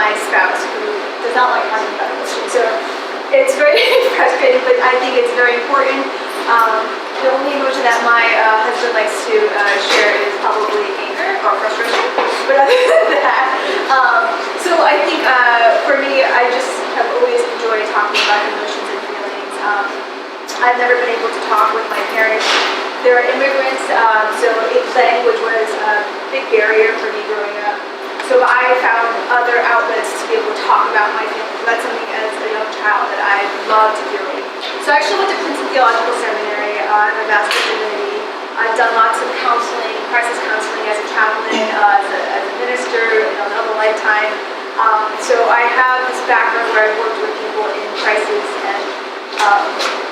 my spouse who does not like talking about emotions. So it's very frustrating, but I think it's very important. The only emotion that my husband likes to share is probably anger or frustration. But other than that, so I think for me, I just have always enjoyed talking about emotions and feelings. I've never been able to talk with my parents. They're immigrants, so language was a big barrier for me growing up. So I found other outlets to be able to talk about my feelings. That's something as a young child that I loved doing. So I actually went to Princeton Theological Seminary. I have a master's degree. I've done lots of counseling, crisis counseling as a chaplain, as a minister, in a lifetime. So I have this background where I've worked with people in crisis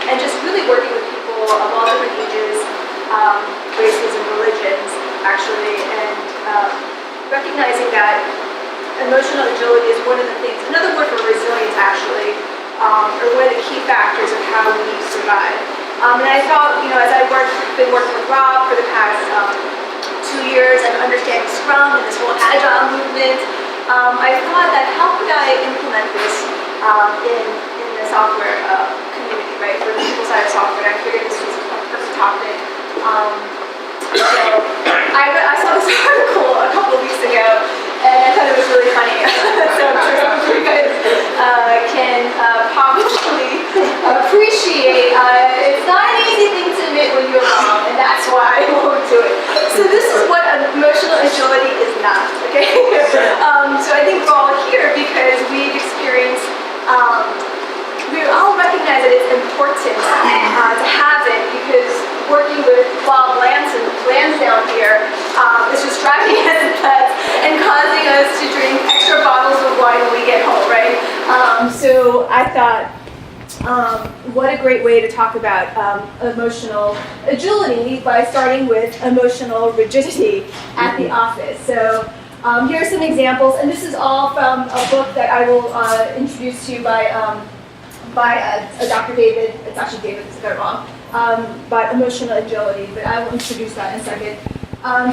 and just really working with people of all different ages, races and religions, actually, and recognizing that emotional agility is one of the things, another word for resilience actually, or one of the key factors of how we survive. And I thought, as I've been working with Rob for the past 2 years and understanding Scrum and this whole Agile movement, I thought that how could I implement this in the software community, right, for the people side of software. I figured this was a perfect topic. So I saw this article a couple of weeks ago, and I thought it was really funny. So I'm sure some of you guys can probably appreciate. It's not an easy thing to admit when you're wrong, and that's why I won't do it. So this is what emotional agility is not. Okay. So I think we're all here because we've experienced. We all recognize that it's important to have it because working with wild lambs down here is just driving us nuts and causing us to drink extra bottles of wine when we get home, right? So I thought, what a great way to talk about emotional agility by starting with emotional rigidity at the office. So here are some examples, and this is all from a book that I will introduce to you by Dr. David. It's actually David, it's got it wrong. But emotional agility, but I will introduce that in a second.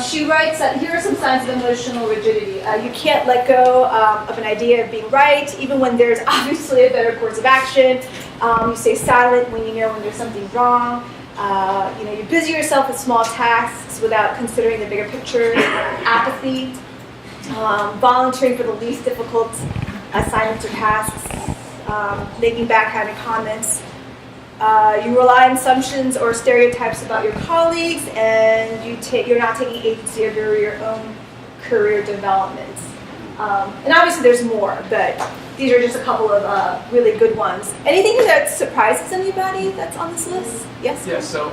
She writes that here are some signs of emotional rigidity. You can't let go of an idea of being right, even when there's obviously a better course of action. You stay silent when you know when there's something wrong. You busy yourself with small tasks without considering the bigger picture. Apathy, volunteering for the least difficult assignments or tasks, making backhanded comments. You rely on assumptions or stereotypes about your colleagues, and you're not taking agency over your own career development. And obviously there's more, but these are just a couple of really good ones. Anything that surprises anybody that's on this list? Yes? Yeah, so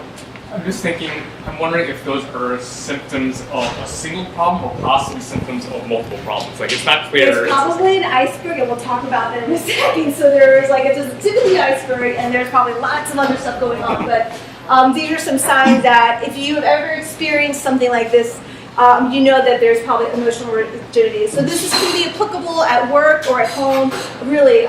I'm just thinking, I'm wondering if those are symptoms of a single problem or possibly symptoms of multiple problems. Like, it's not clear. It's probably an iceberg, and we'll talk about that in a second. So there's it's a tip of the iceberg, and there's probably lots of other stuff going on. But these are some signs that if you have ever experienced something like this, you know that there's probably emotional rigidity. So this is going to be applicable at work or at home. Really,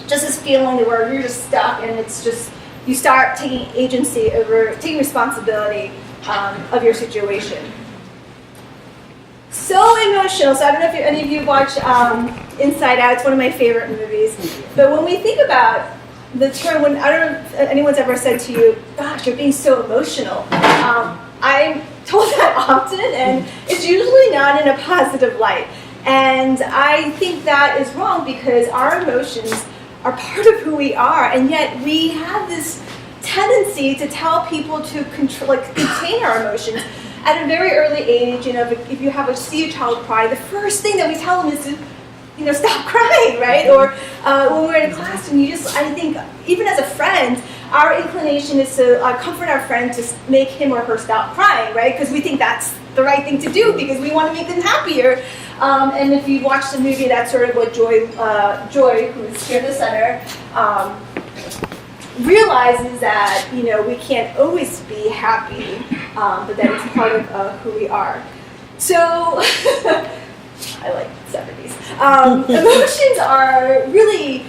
just this feeling where you're just stuck, and it's just, you start taking agency over, taking responsibility of your situation. So emotional. So I don't know if any of you watch Inside Out. It's one of my favorite movies. But when we think about the term, I don't know if anyone's ever said to you, "Gosh, you're being so emotional." I'm told that often, and it's usually not in a positive light. And I think that is wrong because our emotions are part of who we are, and yet we have this tendency to tell people to contain our emotions at a very early age. If you see a child cry, the first thing that we tell them is to, stop crying, right? Or when we're in a class, and I think even as a friend, our inclination is to comfort our friend to make him or her stop crying, right? Because we think that's the right thing to do because we want to make them happier. And if you've watched the movie, that's sort of what Joy, who is here at the center, realizes that we can't always be happy, but that it's part of who we are. So I like 70s. Emotions are really,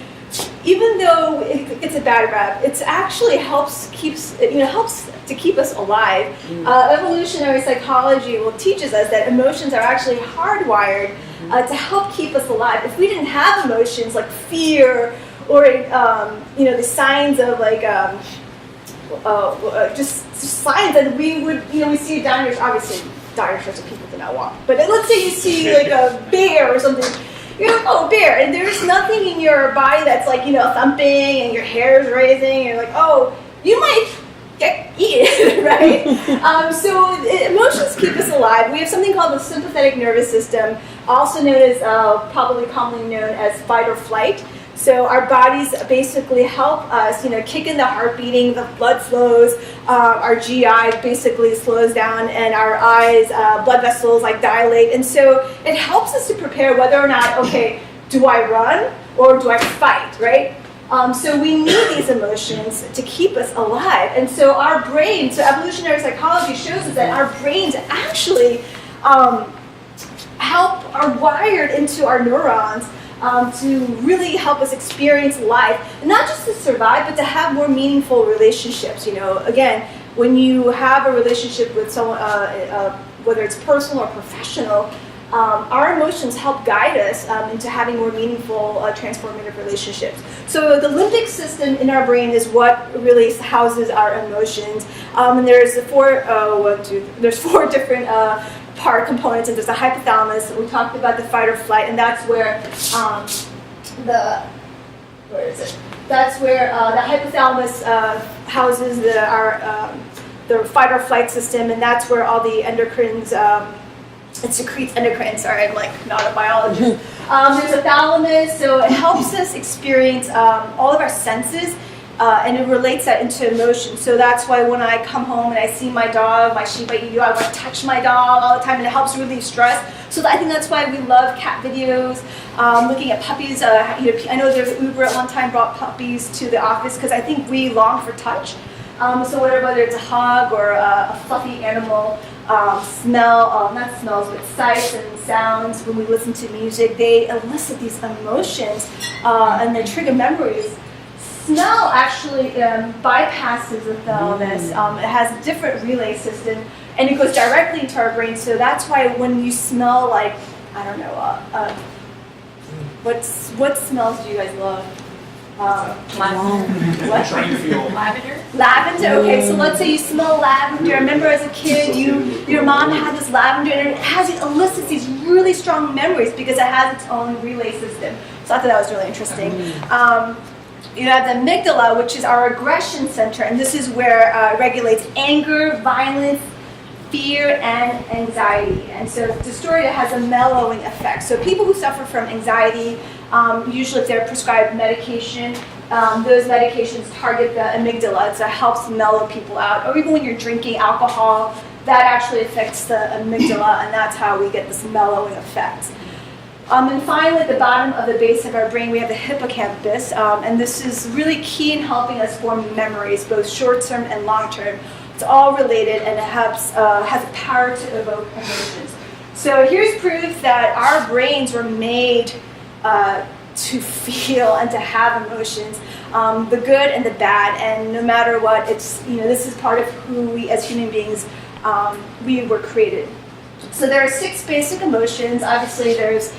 even though it's a bad rap, it actually helps to keep us alive. Evolutionary psychology teaches us that emotions are actually hardwired to help keep us alive. If we didn't have emotions like fear or the signs of like just signs that we would we see dinosaurs. Obviously, dinosaurs are people do not walk. But let's say you see like a bear or something. You're like, oh, bear, and there's nothing in your body that's like thumping and your hair is raising. And you're like, oh, you might get eaten, right? So emotions keep us alive. We have something called the sympathetic nervous system, also known as, probably commonly known as fight or flight. So our bodies basically help us, kick in the heart beating, the blood flows, our GI basically slows down, and our eyes, blood vessels like dilate. And so it helps us to prepare whether or not, okay, do I run or do I fight, right? So we need these emotions to keep us alive. And so our brain, so evolutionary psychology shows us that our brains actually are wired into our neurons to really help us experience life, not just to survive, but to have more meaningful relationships. Again, when you have a relationship with someone, whether it's personal or professional, our emotions help guide us into having more meaningful, transformative relationships. So the limbic system in our brain is what really houses our emotions, and there's four different part components, and there's the hypothalamus. We talked about the fight or flight, and that's where the hypothalamus houses the fight or flight system, and that's where all the endocrines. It secretes endocrine. Sorry, I'm like not a biologist. There's a thalamus, so it helps us experience all of our senses. And it relates that into emotion. So that's why when I come home and I see my dog, my Shiba Inu, I want to touch my dog all the time, and it helps relieve stress. So I think that's why we love cat videos, looking at puppies. I know there's Uber at one time brought puppies to the office because I think we long for touch. So whether it's a hug or a fluffy animal, not smells, but sights and sounds, when we listen to music, they elicit these emotions and they trigger memories. Smell actually bypasses the thalamus. It has a different relay system, and it goes directly into our brain. So that's why when you smell like, I don't know, what smells do you guys love? Lavender. What? Lavender. Lavender. Okay, so let's say you smell lavender. I remember as a kid, your mom had this lavender, and it elicits these really strong memories because it has its own relay system. So I thought that was really interesting. You have the amygdala, which is our aggression center, and this is where it regulates anger, violence, fear, and anxiety. And so dysphoria has a mellowing effect. So people who suffer from anxiety, usually if they're prescribed medication, those medications target the amygdala. So it helps mellow people out. Or even when you're drinking alcohol, that actually affects the amygdala, and that's how we get this mellowing effect. And finally, at the bottom of the base of our brain, we have the hippocampus, and this is really key in helping us form memories, both short-term and long-term. It's all related, and it has the power to evoke emotions. So here's proof that our brains were made to feel and to have emotions, the good and the bad, and no matter what, this is part of who we as human beings we were created. So there are 6 basic emotions. Obviously, there's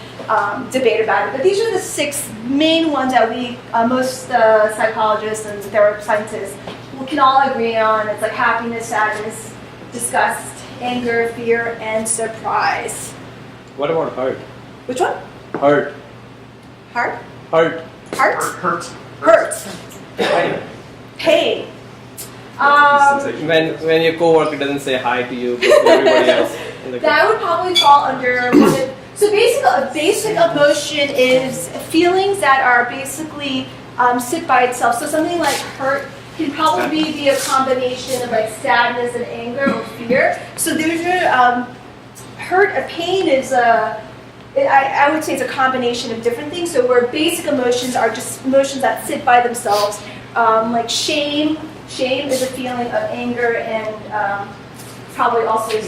debate about it, but these are the 6 main ones that most psychologists and therapy scientists can all agree on. It's like happiness, sadness, disgust, anger, fear, and surprise. What about hurt? Which one? Hurt. Heart? Hurt. Heart? Hurt. Pain. When your coworker doesn't say hi to you, but to everybody else in the That would probably fall under one of. So a basic emotion is feelings that are basically sit by itself. So something like hurt can probably be a combination of like sadness and anger or fear. So there's your hurt. A pain is I would say it's a combination of different things. So where basic emotions are just emotions that sit by themselves, like shame. Shame is a feeling of anger and probably also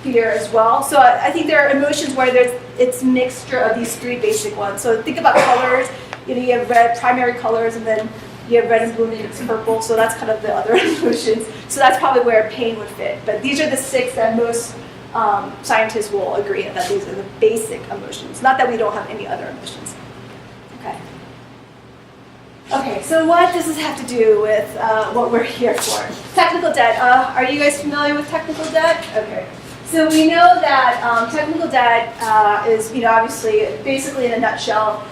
fear as well. So I think there are emotions where it's a mixture of these 3 basic ones. So think about colors. You have red, primary colors, and then you have red and blue, and it's purple. So that's kind of the other emotions. So that's probably where pain would fit. But these are the 6 that most scientists will agree that these are the basic emotions, not that we don't have any other emotions. Okay. Okay, so what does this have to do with what we're here for? Technical debt. Are you guys familiar with technical debt? Okay. So we know that technical debt is, obviously, basically in a nutshell,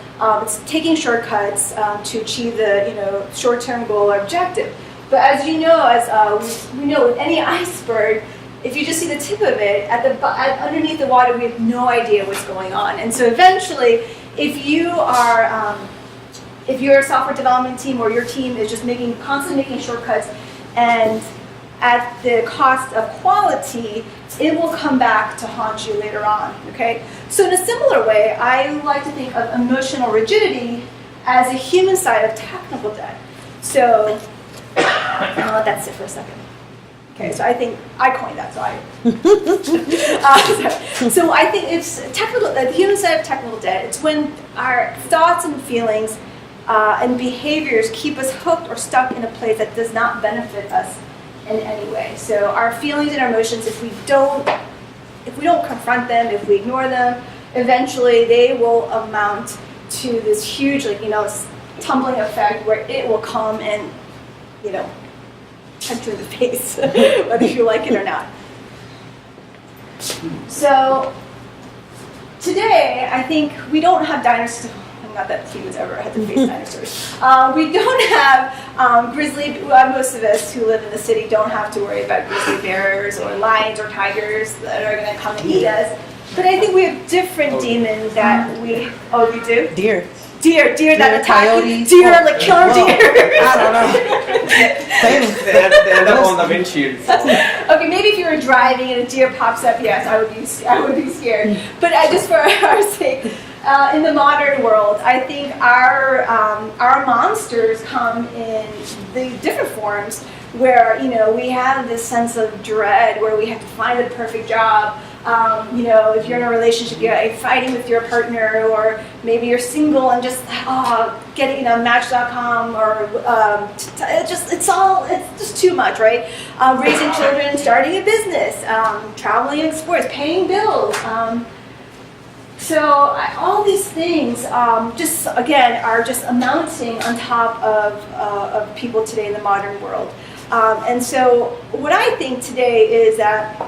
it's taking shortcuts to achieve the, short-term goal or objective. But as you know, we know with any iceberg, if you just see the tip of it, underneath the water, we have no idea what's going on. And so eventually, if you're a software development team or your team is just constantly making shortcuts and at the cost of quality, it will come back to haunt you later on, okay? So in a similar way, I like to think of emotional rigidity as a human side of technical debt. So I'll let that sit for a second. Okay, so I think I coined that, so so I think it's the human side of technical debt. It's when our thoughts and feelings and behaviors keep us hooked or stuck in a place that does not benefit us in any way. So our feelings and our emotions, if we don't confront them, if we ignore them, eventually they will amount to this huge, tumbling effect where it will come and, punch you in the face, whether you like it or not. So today, I think we don't have dinosaurs. Not that humans ever had to face dinosaurs. We don't have most of us who live in the city don't have to worry about grizzly bears or lions or tigers that are going to come and eat us. But I think we have different demons that we, you do? Deer that attack you. Deer, like killer deer. I don't know. They end up on the windshield. Okay, maybe if you were driving and a deer pops up, yes, I would be scared. But just for our sake, in the modern world, I think our monsters come in the different forms where we have this sense of dread where we have to find the perfect job. If you're in a relationship, you're fighting with your partner, or maybe you're single and just getting Match.com, or it's just too much, right? Raising children, starting a business, traveling in sports, paying bills. So all these things are just amounting on top of people today in the modern world. And so what I think today is that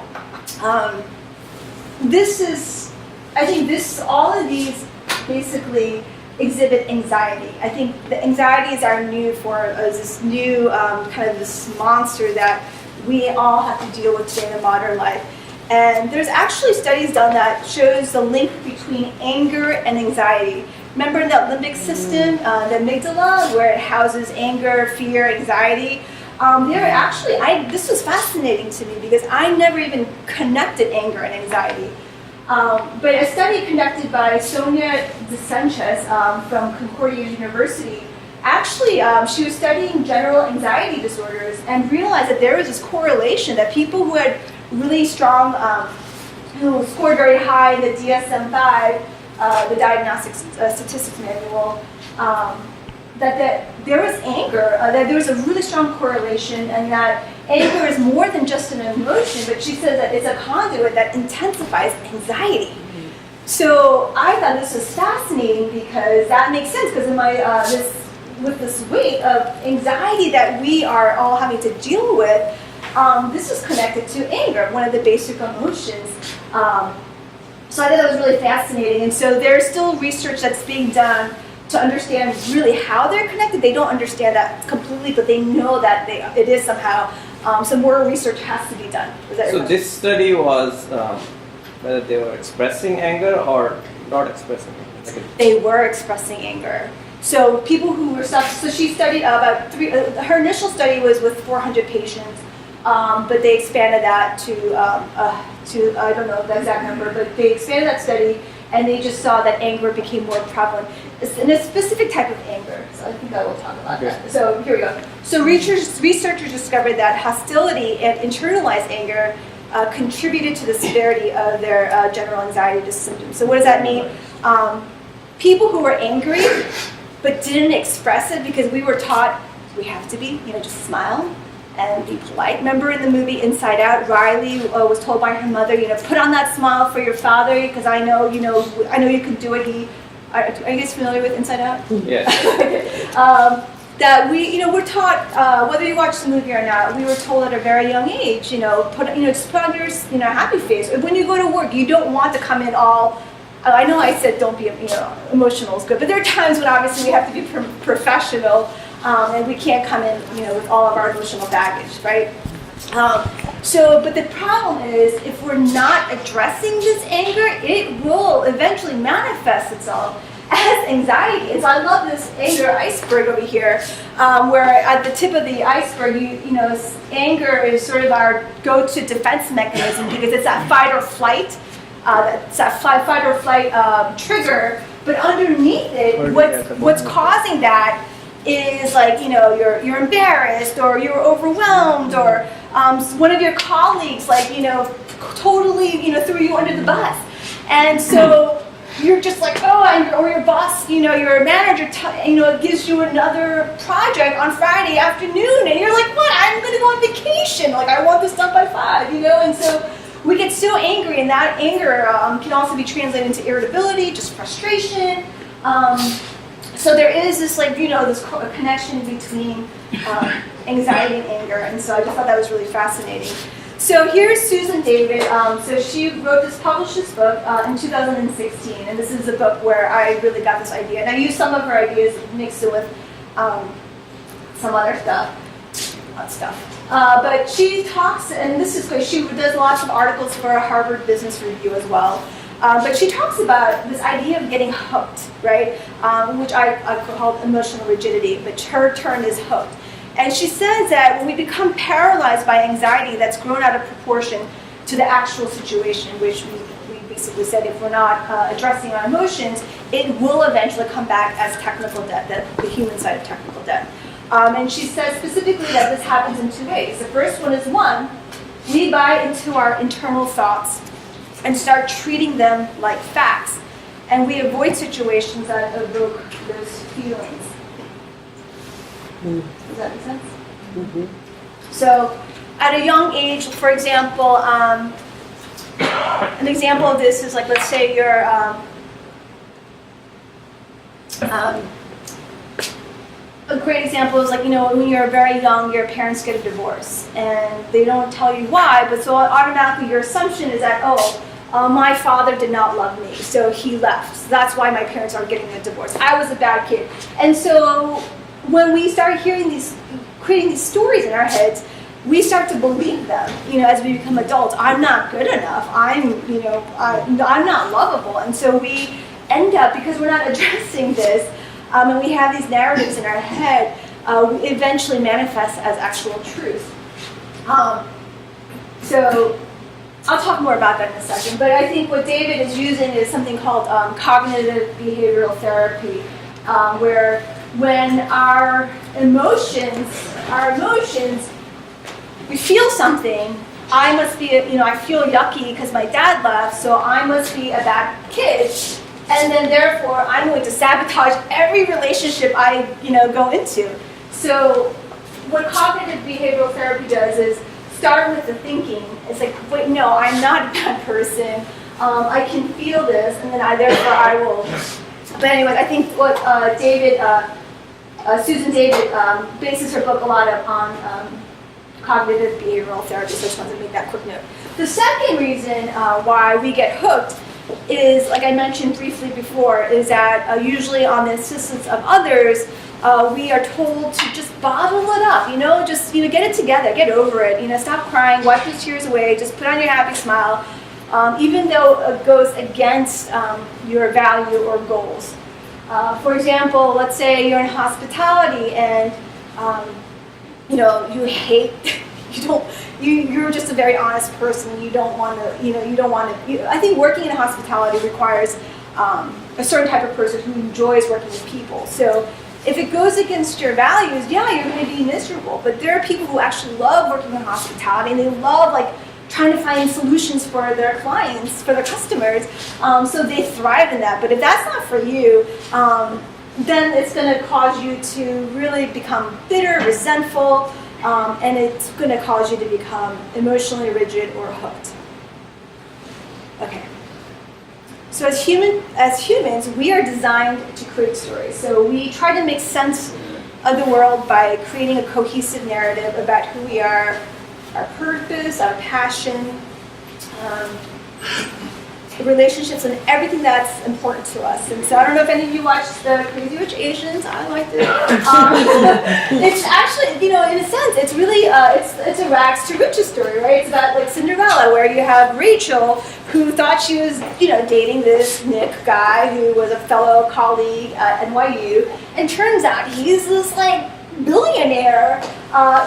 all of these basically exhibit anxiety. I think the anxiety is our new form, this new kind of this monster that we all have to deal with today in the modern life. And there's actually studies done that shows the link between anger and anxiety. Remember in the limbic system, the amygdala, where it houses anger, fear, anxiety? This was fascinating to me because I never even connected anger and anxiety. But a study conducted by Sonia De Sanchez from Concordia University, actually she was studying general anxiety disorders and realized that there was this correlation that people who had really strong, who scored very high in the DSM-5, the Diagnostic Statistics Manual, that there was anger, that there was a really strong correlation, and that anger is more than just an emotion, but she said that it's a conduit that intensifies anxiety. So I thought this was fascinating because that makes sense, because in my with this weight of anxiety that we are all having to deal with, this is connected to anger, one of the basic emotions. So I thought that was really fascinating, and so there's still research that's being done to understand really how they're connected. They don't understand that completely, but they know that it is somehow. Some more research has to be done. So this study was whether they were expressing anger or not expressing it? They were expressing anger. So people who were so she studied about her initial study was with 400 patients, but they expanded that to I don't know the exact number, but they expanded that study, and they just saw that anger became more prevalent. It's in a specific type of anger. So I think I will talk about that. So here we go. So researchers discovered that hostility and internalized anger contributed to the severity of their general anxiety symptoms. So what does that mean? People who were angry but didn't express it because we were taught we have to be, just smile, and be polite. Remember in the movie Inside Out, Riley was told by her mother, put on that smile for your father because I know you can do it. Are you guys familiar with Inside Out? Yes. That we're taught, whether you watch the movie or not, we were told at a very young age, just put on your happy face. When you go to work, you don't want to come in all. I know I said don't be emotional is good, but there are times when obviously we have to be professional, and we can't come in with all of our emotional baggage, right? But the problem is if we're not addressing this anger, it will eventually manifest itself as anxiety. And so I love this anger iceberg over here, where at the tip of the iceberg, anger is sort of our go-to defense mechanism because it's that fight or flight, trigger. But underneath it, what's causing that is like you're embarrassed or you're overwhelmed or one of your colleagues totally threw you under the bus, and so. You're just like, or your boss, your manager, gives you another project on Friday afternoon, and you're like, what? I'm going to go on vacation. Like, I want this done by 5, And so we get so angry, and that anger can also be translated into irritability, just frustration. So there is this, this connection between anxiety and anger, and so I just thought that was really fascinating. So here's Susan David. So she published this book in 2016, and this is a book where I really got this idea. And I used some of her ideas, mixed it with some other stuff. But she talks, and this is great, she does lots of articles for Harvard Business Review as well. But she talks about this idea of getting hooked, right? Which I call emotional rigidity, but her term is hooked. And she says that when we become paralyzed by anxiety that's grown out of proportion to the actual situation, which we basically said if we're not addressing our emotions, it will eventually come back as technical debt, the human side of technical debt. And she says specifically that this happens in 2 ways. The first one is we buy into our internal thoughts and start treating them like facts. And we avoid situations that evoke those feelings. Does that make sense? Mm-hmm. So, at a young age, for example, an example of this is let's say you're, a great example is when you're very young, your parents get a divorce, and they don't tell you why, but so automatically your assumption is that, my father did not love me, so he left. So that's why my parents are getting a divorce. I was a bad kid. And so when we start creating these stories in our heads, we start to believe them, as we become adults. I'm not good enough. I'm not lovable. And so we end up, because we're not addressing this, and we have these narratives in our head, we eventually manifest as actual truth. So I'll talk more about that in a second, but I think what David is using is something called cognitive behavioral therapy, where when our emotions, we feel something, I must be, I feel yucky because my dad left, so I must be a bad kid, and then therefore I'm going to sabotage every relationship I, go into. So what cognitive behavioral therapy does is start with the thinking. It's like, wait, no, I'm not a bad person. I can feel this, and then I will. But anyway, I think what Susan David bases her book a lot on cognitive behavioral therapy, so I just wanted to make that quick note. The second reason why we get hooked is, like I mentioned briefly before, is that usually on the insistence of others, we are told to just bottle it up, just get it together, get over it, stop crying, wipe your tears away, just put on your happy smile, even though it goes against your value or goals. For example, let's say you're in hospitality and you hate, you're just a very honest person. You don't want to, I think working in hospitality requires a certain type of person who enjoys working with people. So if it goes against your values, you're going to be miserable. But there are people who actually love working in hospitality, and they love trying to find solutions for their clients, for their customers. So they thrive in that. But if that's not for you, then it's going to cause you to really become bitter, resentful, and it's going to cause you to become emotionally rigid or hooked. Okay. So as humans, we are designed to create stories. So we try to make sense of the world by creating a cohesive narrative about who we are, our purpose, our passion, relationships, and everything that's important to us. And so I don't know if any of you watched the Crazy Rich Asians. I liked it. It's actually, in a sense, it's really it's a rags to riches story, right? It's about like Cinderella, where you have Rachel, who thought she was, dating this Nick guy who was a fellow colleague at NYU, and turns out he's this like billionaire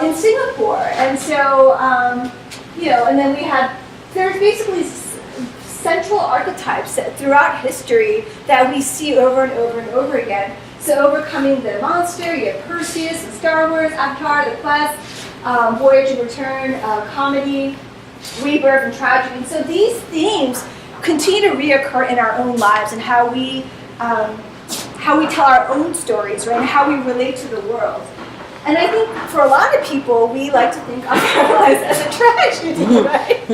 in Singapore. And so, and then there's basically central archetypes throughout history that we see over and over and over again. So overcoming the monster, you have Perseus in Star Wars, Avatar, The Quest, Voyage and Return, comedy, rebirth, and tragedy. And so these themes continue to reoccur in our own lives and how we tell our own stories, right? And how we relate to the world. And I think for a lot of people, we like to think of our lives as a tragedy, right?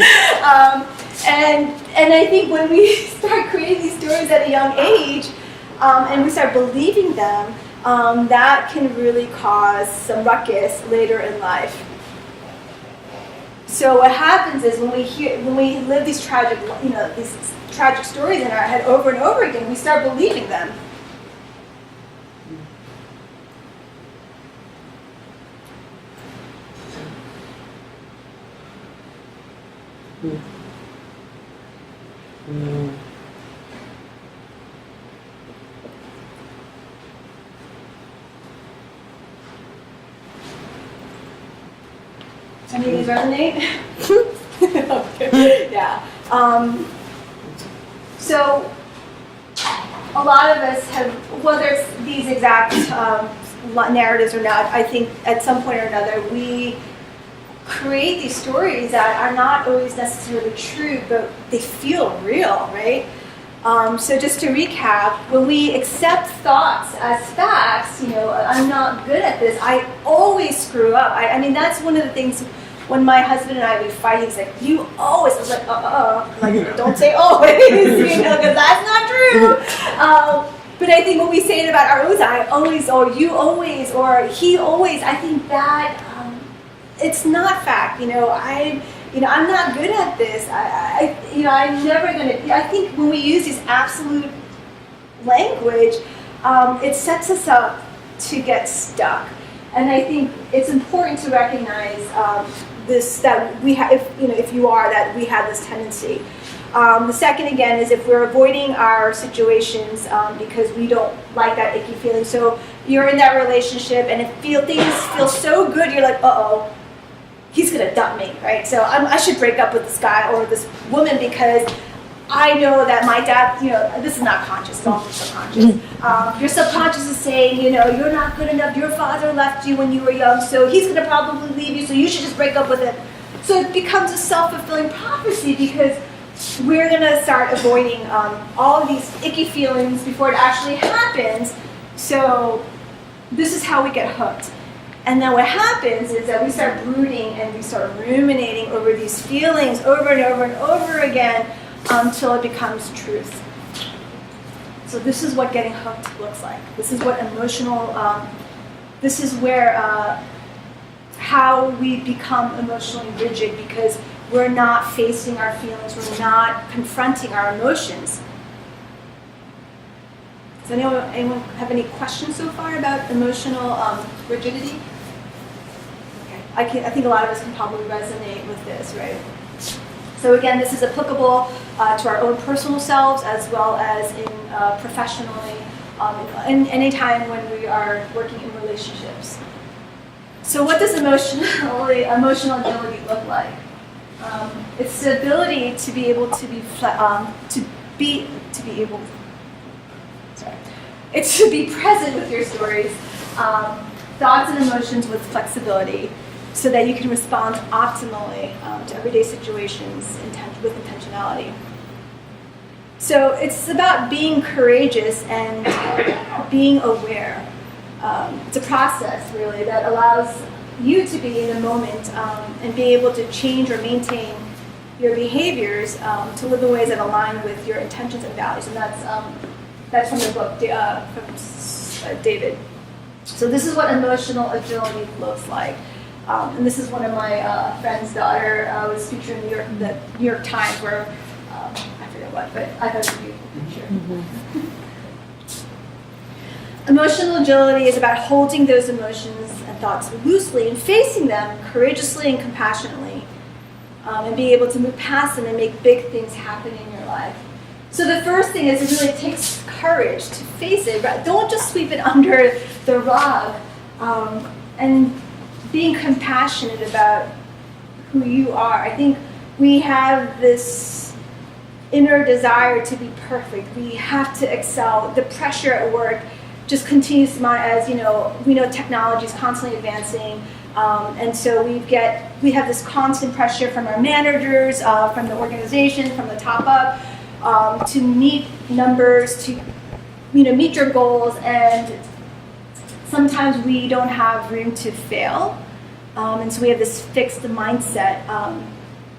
And I think when we start creating these stories at a young age, and we start believing them, that can really cause some ruckus later in life. So what happens is when we live these tragic stories in our head over and over again, we start believing them. Any of these resonate? Okay. Yeah. So a lot of us have, whether it's these exact narratives or not, I think at some point or another we create these stories that are not always necessarily true, but they feel real, right? So just to recap, when we accept thoughts as facts, I'm not good at this, I always screw up. I mean, that's one of the things when my husband and I would fight, he's like, you always, I was like, like, don't say always, because that's not true. But I think when we say it about our own, I always, or you always, or he always, I think that it's not fact. I'm not good at this. I'm never gonna. I think when we use this absolute language, it sets us up to get stuck. And I think it's important to recognize that we have, if you are, that we have this tendency. The second, again, is if we're avoiding our situations because we don't like that icky feeling. So you're in that relationship and things feel so good, you're like, uh-oh, he's gonna dump me, right? So I should break up with this guy or this woman because I know that my dad, this is not conscious, it's all subconscious. Your subconscious is saying, you're not good enough, your father left you when you were young, so he's gonna probably leave you, so you should just break up with him. So it becomes a self-fulfilling prophecy because we're gonna start avoiding all of these icky feelings before it actually happens. So this is how we get hooked. And then what happens is that we start brooding and we start ruminating over these feelings over and over and over again until it becomes truth. So this is what getting hooked looks like. This is what this is where, how we become emotionally rigid because we're not facing our feelings, we're not confronting our emotions. Does anyone have any questions so far about emotional rigidity? I think a lot of us can probably resonate with this, right? So again, this is applicable to our own personal selves as well as in professionally, in any time when we are working in relationships. So what does emotional agility look like? It's the ability to be able to It's to be present with your stories, thoughts and emotions with flexibility, so that you can respond optimally to everyday situations with intentionality. So it's about being courageous and being aware. It's a process, really, that allows you to be in a moment and be able to change or maintain your behaviors to live in ways that align with your intentions and values. And that's from the book from David. So this is what emotional agility looks like. And this is one of my friend's daughter was featured in the New York Times where, I forget what, but I thought it would be sure. Mm-hmm. Emotional agility is about holding those emotions and thoughts loosely and facing them courageously and compassionately, and being able to move past them and make big things happen in your life. So the first thing is it really takes courage to face it. Don't just sweep it under the rug, and being compassionate about who you are. I think we have this inner desire to be perfect. We have to excel. The pressure at work just continues to mount as, we know technology is constantly advancing. And so we have this constant pressure from our managers, from the organization, from the top up, to meet numbers, to meet your goals, and sometimes we don't have room to fail. And so we have this fixed mindset,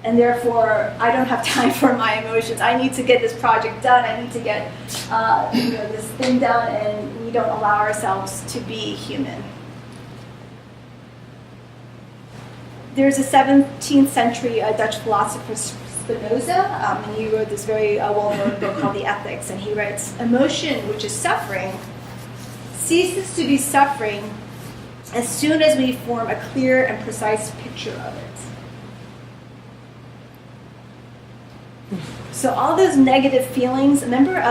and therefore I don't have time for my emotions. I need to get this project done. I need to get this thing done, and we don't allow ourselves to be human. There's a 17th century Dutch philosopher, Spinoza, and he wrote this very well-known book called The Ethics, and he writes, emotion, which is suffering, ceases to be suffering as soon as we form a clear and precise picture of it. So all those negative feelings, remember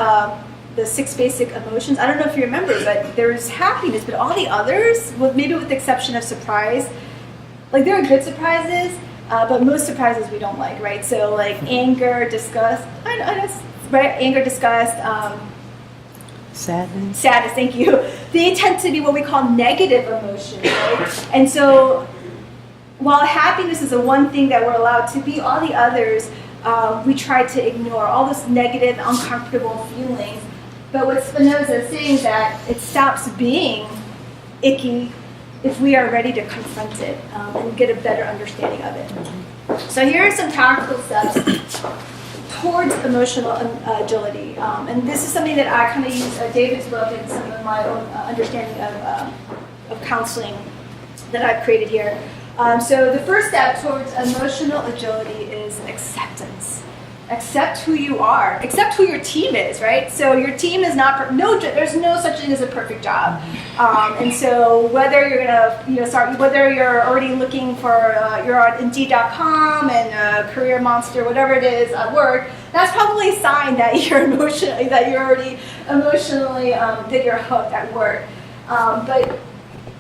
the 6 basic emotions? I don't know if you remember, but there's happiness, but all the others, maybe with the exception of surprise, like there are good surprises, but most surprises we don't like, right? So like anger, disgust, right? Anger, disgust, sadness, thank you. They tend to be what we call negative emotions, right? And so while happiness is the one thing that we're allowed to be, all the others, we try to ignore, all those negative, uncomfortable feelings. But what Spinoza is saying is that it stops being icky if we are ready to confront it and get a better understanding of it. So here are some practical steps towards emotional agility. And this is something that I kind of use David's book and some of my own understanding of counseling that I've created here. So the first step towards emotional agility is acceptance. Accept who you are. Accept who your team is, right? So your team is not there's no such thing as a perfect job. And so whether you're gonna whether you're already looking for you're on Indeed.com and Career Monster, whatever it is at work, that's probably a sign that you're already emotionally that you're hooked at work. But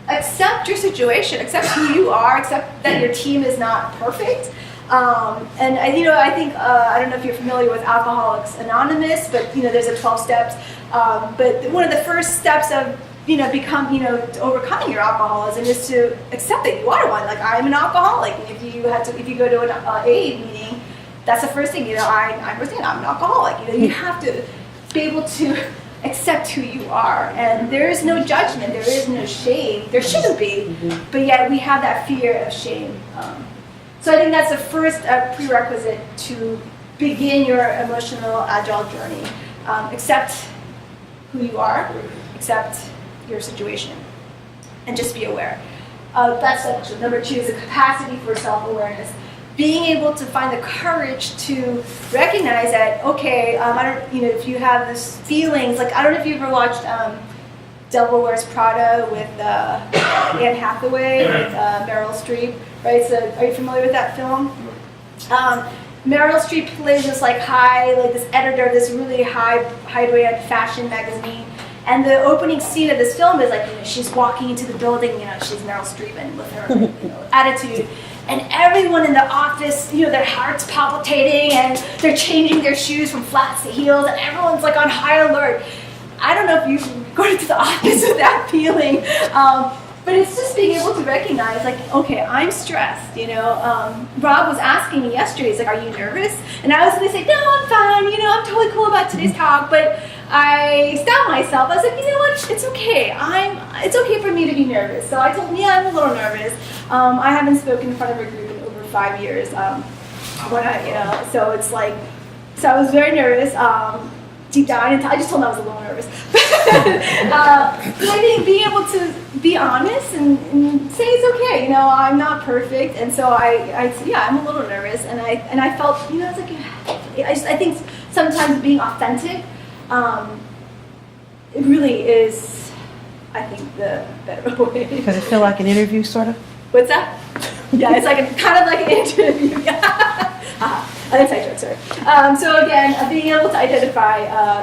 accept your situation, accept who you are, accept that your team is not perfect. And I think I don't know if you're familiar with Alcoholics Anonymous, but there's a 12 steps. But one of the first steps of overcoming your alcoholism is to accept that you are one. Like, I'm an alcoholic. And if you go to an AA meeting, that's the first thing. I'm Rosanna. I'm an alcoholic. You have to be able to accept who you are, and there is no judgment, there is no shame, there shouldn't be, but yet we have that fear of shame. So I think that's the first prerequisite to begin your emotional agile journey. Accept who you are, accept your situation, and just be aware. That's step 2. Number 2 is a capacity for self-awareness. Being able to find the courage to recognize that, okay, if you have this feelings, like I don't know if you ever watched Devil Wears Prada with Anne Hathaway with Meryl Streep, right? So are you familiar with that film? Meryl Streep plays this this editor of this really high-grade fashion magazine. And the opening scene of this film is she's walking into the building, she's Meryl Streep and with her attitude. And everyone in the office, their heart's palpitating and they're changing their shoes from flats to heels and everyone's on high alert. I don't know if you go into the office with that feeling, but it's just being able to recognize, okay, I'm stressed, Rob was asking me yesterday, he's are you nervous? And I was going to say, no, I'm fine, I'm totally cool about today's talk, but I stopped myself. I was like, you know what? It's okay. It's okay for me to be nervous. So I told me I'm a little nervous. I haven't spoken in front of a group in over 5 years. So it's like, so I was very nervous. Deep down, I just told them I was a little nervous. But I think being able to be honest and say it's okay. I'm not perfect, and so I said, yeah, I'm a little nervous, and I felt, it's like, I think sometimes being authentic, it really is, I think, the better way. Does it feel like an interview, sort of? What's that? Yeah, it's like kind of like an interview. Inside joke, sorry. So again, being able to identify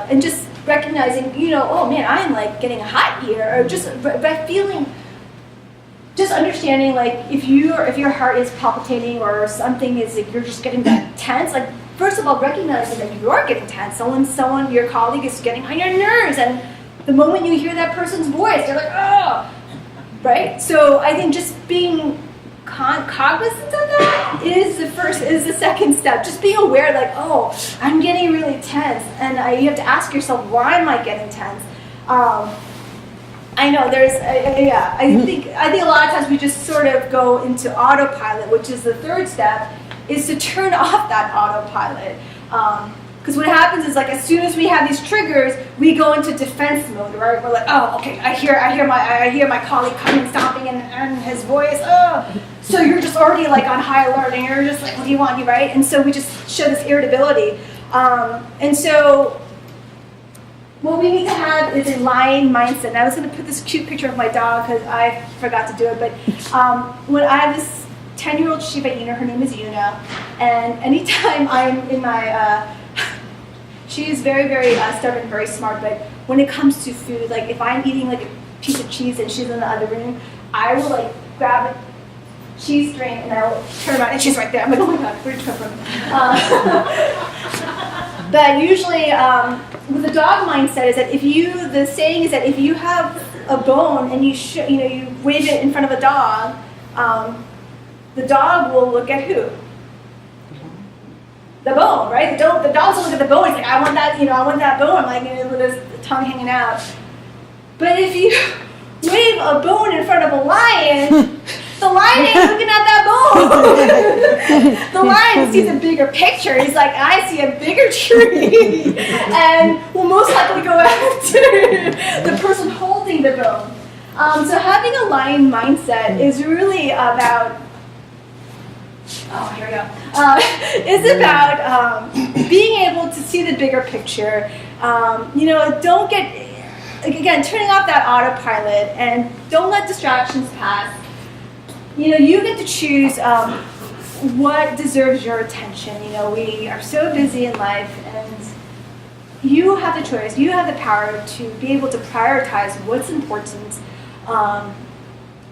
and just recognizing, oh man, I am like getting hot here, or just by feeling, just understanding, like if your heart is palpitating or something is like you're just getting that tense, like first of all recognizing that you are getting tense. Someone, your colleague is getting on your nerves, and the moment you hear that person's voice, you're like, oh, right? So I think just being cognizant of that is the second step. Just being aware, like, oh, I'm getting really tense, and you have to ask yourself, why am I getting tense? I know there's, I think a lot of times we just sort of go into autopilot, which is the third step, is to turn off that autopilot. Because what happens is, like, as soon as we have these triggers, we go into defense mode, right? We're like, oh, okay, I hear my colleague coming, stomping, and his voice, oh. So you're just already like on high alert, and you're just like, what do you want, right? And so we just show this irritability. And so what we need to have is a lion mindset. And I was going to put this cute picture of my dog because I forgot to do it, but when I have this 10-year-old Shiba Inu, her name is Yuna, and anytime I'm in my she's very, very stubborn, very smart, but when it comes to food, like if I'm eating like a piece of cheese and she's in the other room, I will like grab a cheese string and I will turn around and she's right there. I'm like, oh my God, where did you come from? But usually, with the dog mindset is that the saying is that if you have a bone and you wave it in front of a dog, the dog will look at who? The bone, right? The dogs will look at the bone. It's like, I want that bone, like with his tongue hanging out. But if you wave a bone in front of a lion, the lion ain't looking at that bone. The lion sees a bigger picture. He's like, I see a bigger tree, and will most likely go after the person holding the bone. So having a lion mindset is really about. Oh, here we go. It's about being able to see the bigger picture. Don't get, again, turning off that autopilot and don't let distractions pass. You get to choose what deserves your attention. We are so busy in life, and you have the choice. You have the power to be able to prioritize what's important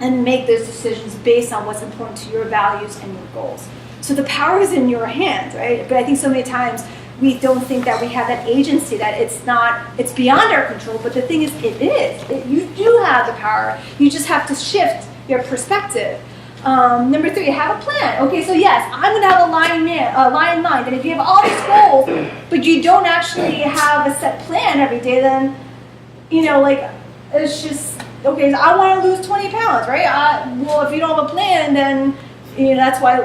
and make those decisions based on what's important to your values and your goals. So the power is in your hands, right? But I think so many times we don't think that we have that agency, that it's beyond our control, but the thing is, it is. You do have the power. You just have to shift your perspective. Number 3, have a plan. Okay, so yes, I'm going to have a line mind, and if you have all these goals, but you don't actually have a set plan every day, then, it's just, okay, so I want to lose 20 pounds, right? Well, if you don't have a plan, then, that's why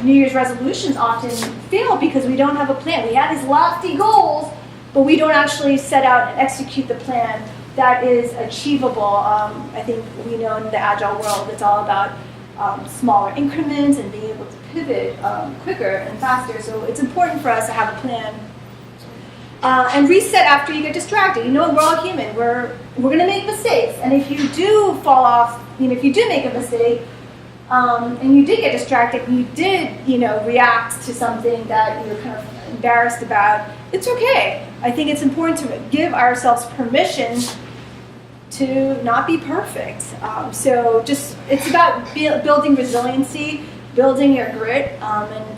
New Year's resolutions often fail, because we don't have a plan. We have these lofty goals, but we don't actually set out and execute the plan that is achievable. I think we know in the Agile world, it's all about smaller increments and being able to pivot quicker and faster. So it's important for us to have a plan. And reset after you get distracted. We're all human. We're going to make mistakes. And if you do fall off, if you do make a mistake, and you did get distracted, you did, react to something that you're kind of embarrassed about, it's okay. I think it's important to give ourselves permission to not be perfect. So it's about building resiliency, building your grit, and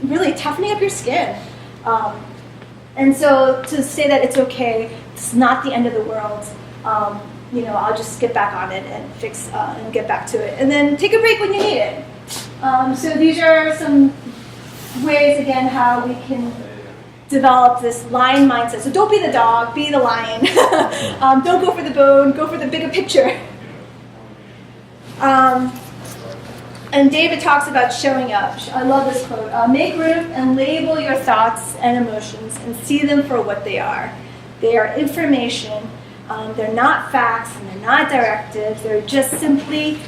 really toughening up your skin. And so to say that it's okay, it's not the end of the world. I'll just get back on it and fix and get back to it. And then take a break when you need it. So these are some ways, again, how we can develop this lion mindset. So don't be the dog, be the lion. Don't go for the bone, go for the bigger picture. And David talks about showing up. I love this quote. Make room and label your thoughts and emotions and see them for what they are. They are information. They're not facts and they're not directives. They're just simply,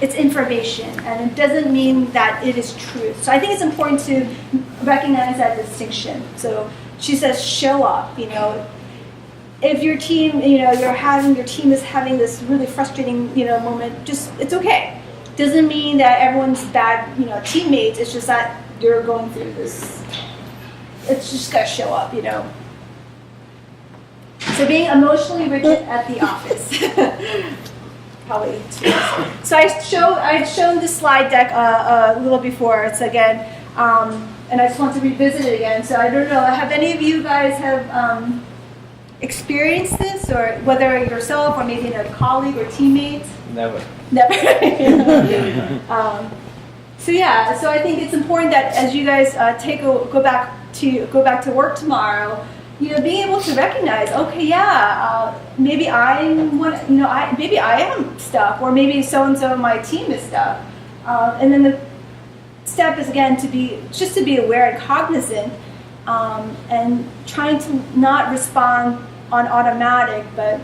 it's information. And it doesn't mean that it is truth. So I think it's important to recognize that distinction. So she says, show up, If your team, your team is having this really frustrating, moment, just, it's okay. Doesn't mean that everyone's bad, teammates. It's just that you're going through this. It's just gotta show up, So being emotionally rigid at the office. Probably too. So I'd shown this slide deck a little before. It's again, and I just want to revisit it again. So I don't know. Have any of you guys have experienced this, or whether yourself or maybe a colleague or teammate? Never. So I think it's important that as you guys go back to work tomorrow, being able to recognize, okay, maybe maybe I am stuck, or maybe so and so my team is stuck, and then the step is again to be aware and cognizant, and trying to not respond on automatic, but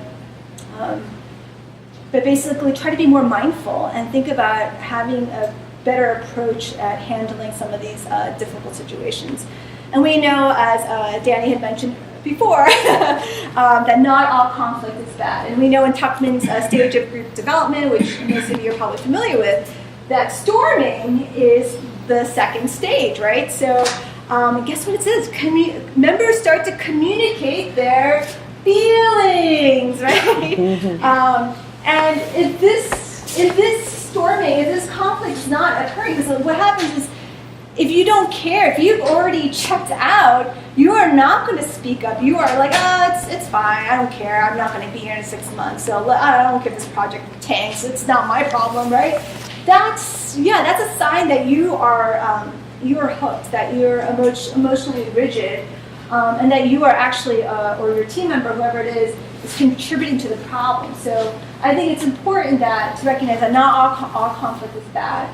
basically try to be more mindful and think about having a better approach at handling some of these difficult situations. And we know, as Danny had mentioned before, that not all conflict is bad. And we know in Tuckman's stage of group development, which most of you are probably familiar with, that storming is the second stage, right? So guess what it says? Members start to communicate their feelings, right? And if this storming, if this conflict is not occurring, because what happens is, if you don't care, if you've already checked out, you are not going to speak up. You are like, it's fine. I don't care. I'm not going to be here in 6 months. So I don't care if this project tanks. It's not my problem, right? That's a sign that you are hooked, that you're emotionally rigid, and that you are actually, or your team member, whoever it is contributing to the problem. So I think it's important to recognize that not all conflict is bad.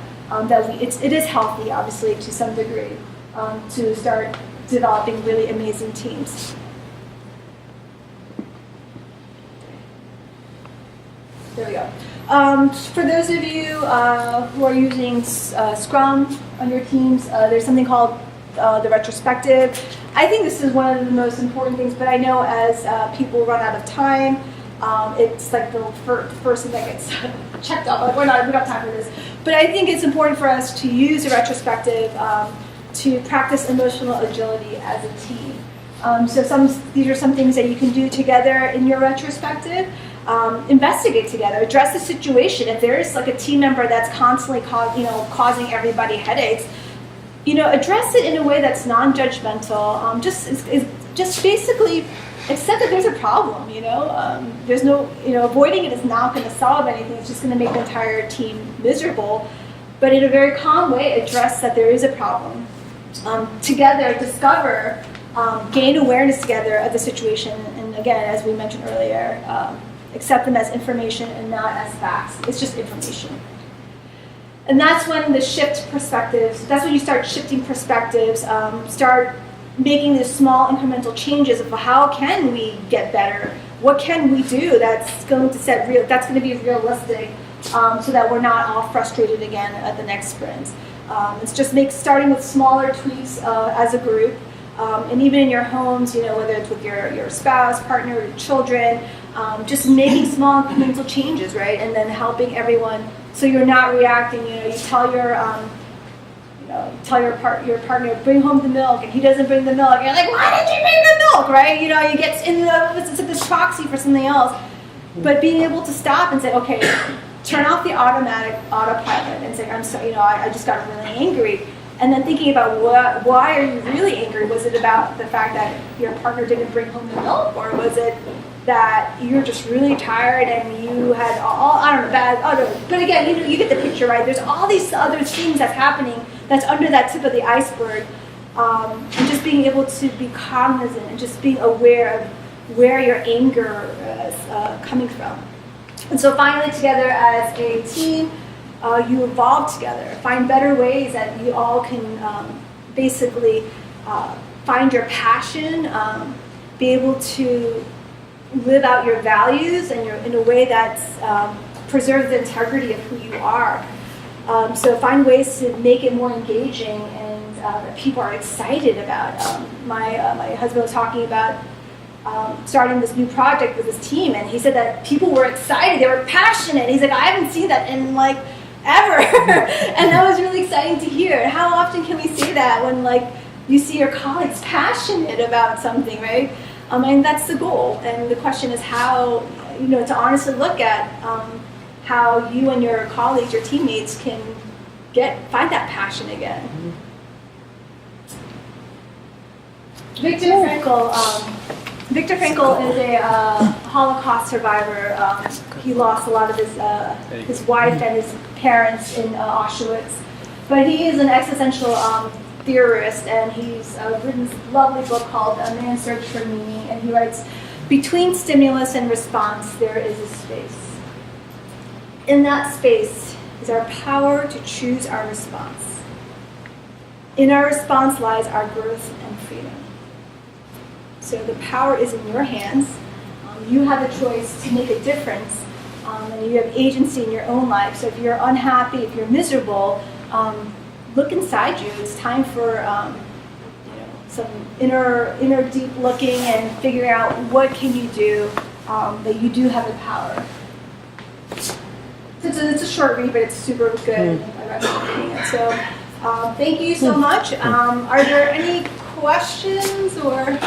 That it is healthy, obviously, to some degree, to start developing really amazing teams. There we go. For those of you who are using Scrum on your teams, there's something called the Retrospective. I think this is one of the most important things, but I know as people run out of time, it's like the first thing that gets checked off. Like we don't have time for this. But I think it's important for us to use a retrospective to practice emotional agility as a team. So these are some things that you can do together in your retrospective. Investigate together, address the situation. If there's like a team member that's constantly causing everybody headaches, address it in a way that's non-judgmental. Just basically accept that there's a problem. There's no, avoiding it is not going to solve anything. It's just going to make the entire team miserable. But in a very calm way, address that there is a problem. Together, discover, gain awareness together of the situation. And again, as we mentioned earlier, accept them as information and not as facts. It's just information. And that's when the shift perspectives, that's when you start shifting perspectives, start making these small incremental changes of how can we get better? What can we do that's going to be realistic, so that we're not all frustrated again at the next sprint. It's just starting with smaller tweaks as a group, and even in your homes, whether it's with your spouse, partner, your children, just making small incremental changes, right? And then helping everyone so you're not reacting. You tell your partner, bring home the milk, and he doesn't bring the milk. You're like, why did you bring the milk, right? You get in it's like this proxy for something else. But being able to stop and say, okay, turn off the autopilot and say, I'm sorry, I just got really angry. And then thinking about why are you really angry? Was it about the fact that your partner didn't bring home the milk, or was it that you're just really tired and you had but again, you get the picture, right? There's all these other things that's happening that's under that tip of the iceberg and just being able to be cognizant and just being aware of where your anger is coming from. And so finally together as a team, you evolve together, find better ways that you all can basically find your passion, be able to live out your values and in a way that preserves the integrity of who you are. So find ways to make it more engaging and that people are excited about. My husband was talking about starting this new project with his team, and he said that people were excited, they were passionate. He's like, I haven't seen that in like ever. And that was really exciting to hear. How often can we say that when like you see your colleagues passionate about something, right? And that's the goal. And the question is how, to honestly look at how you and your colleagues, your teammates can find that passion again. Viktor Frankl is a Holocaust survivor. He lost a lot of his wife and his parents in Auschwitz. But he is an existential theorist, and he's written this lovely book called A Man's Search for Meaning, and he writes, between stimulus and response, there is a space. In that space is our power to choose our response. In our response lies our growth and freedom. So the power is in your hands. You have the choice to make a difference, and you have agency in your own life. So if you're unhappy, if you're miserable, look inside you. It's time for some inner deep looking and figuring out what can you do that you do have the power. So it's a short read, but it's super good. I recommend reading it. So thank you so much. Are there any questions or?